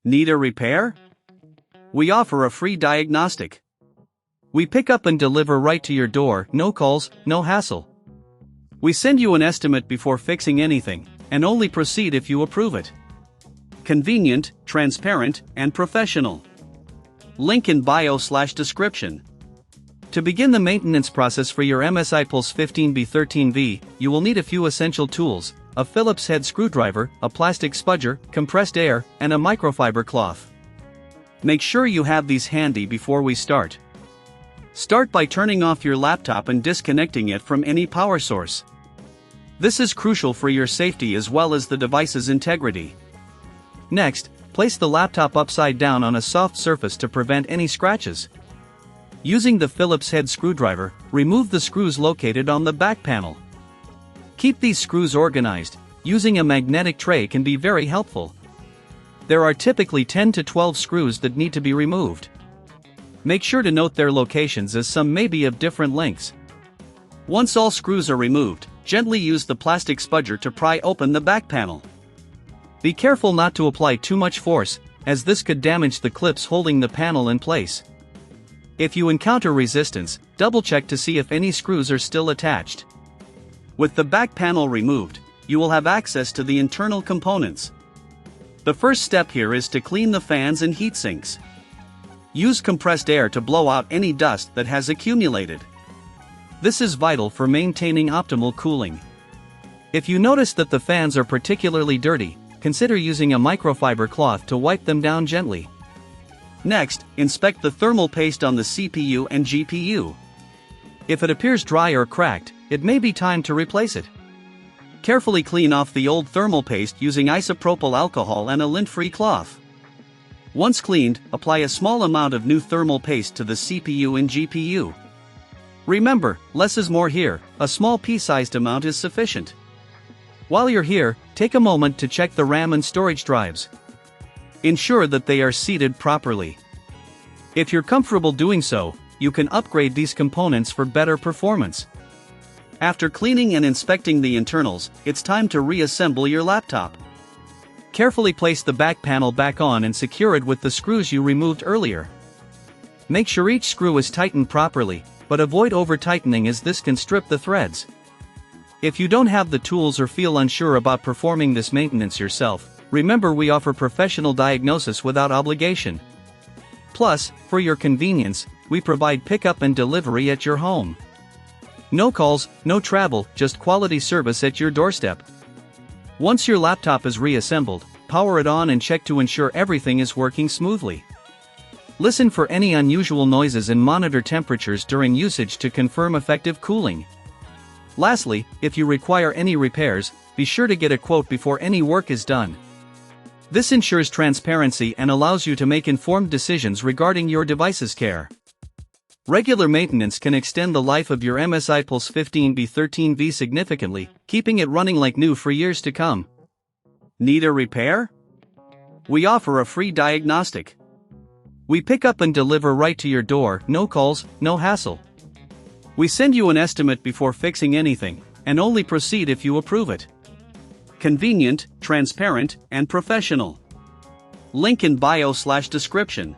Need a repair? We offer a free diagnostic. We pick up and deliver right to your door, no calls, no hassle. We send you an estimate before fixing anything, and only proceed if you approve it. Convenient, transparent, and professional. Link in bio/description. To begin the maintenance process for your MSI Pulse 15B13V, you will need a few essential tools: a Phillips head screwdriver, a plastic spudger, compressed air, and a microfiber cloth. Make sure you have these handy before we start. Start by turning off your laptop and disconnecting it from any power source. This is crucial for your safety as well as the device's integrity. Next, place the laptop upside down on a soft surface to prevent any scratches. Using the Phillips head screwdriver, remove the screws located on the back panel. Keep these screws organized. Using a magnetic tray can be very helpful. There are typically 10 to 12 screws that need to be removed. Make sure to note their locations as some may be of different lengths. Once all screws are removed, gently use the plastic spudger to pry open the back panel. Be careful not to apply too much force, as this could damage the clips holding the panel in place. If you encounter resistance, double-check to see if any screws are still attached. With the back panel removed, you will have access to the internal components. The first step here is to clean the fans and heat sinks. Use compressed air to blow out any dust that has accumulated. This is vital for maintaining optimal cooling. If you notice that the fans are particularly dirty, consider using a microfiber cloth to wipe them down gently. Next, inspect the thermal paste on the CPU and GPU. If it appears dry or cracked, it may be time to replace it. Carefully clean off the old thermal paste using isopropyl alcohol and a lint-free cloth. Once cleaned, apply a small amount of new thermal paste to the CPU and GPU. Remember, less is more here, a small pea-sized amount is sufficient. While you're here, take a moment to check the RAM and storage drives. Ensure that they are seated properly. If you're comfortable doing so, you can upgrade these components for better performance. After cleaning and inspecting the internals, it's time to reassemble your laptop. Carefully place the back panel back on and secure it with the screws you removed earlier. Make sure each screw is tightened properly, but avoid over-tightening as this can strip the threads. If you don't have the tools or feel unsure about performing this maintenance yourself, remember we offer professional diagnosis without obligation. Plus, for your convenience, we provide pickup and delivery at your home. No calls, no travel, just quality service at your doorstep. Once your laptop is reassembled, power it on and check to ensure everything is working smoothly. Listen for any unusual noises and monitor temperatures during usage to confirm effective cooling. Lastly, if you require any repairs, be sure to get a quote before any work is done. This ensures transparency and allows you to make informed decisions regarding your device's care. Regular maintenance can extend the life of your MSI Pulse 15B13V significantly, keeping it running like new for years to come. Need a repair? We offer a free diagnostic. We pick up and deliver right to your door, no calls, no hassle. We send you an estimate before fixing anything, and only proceed if you approve it. Convenient, transparent, and professional. Link in bio/description.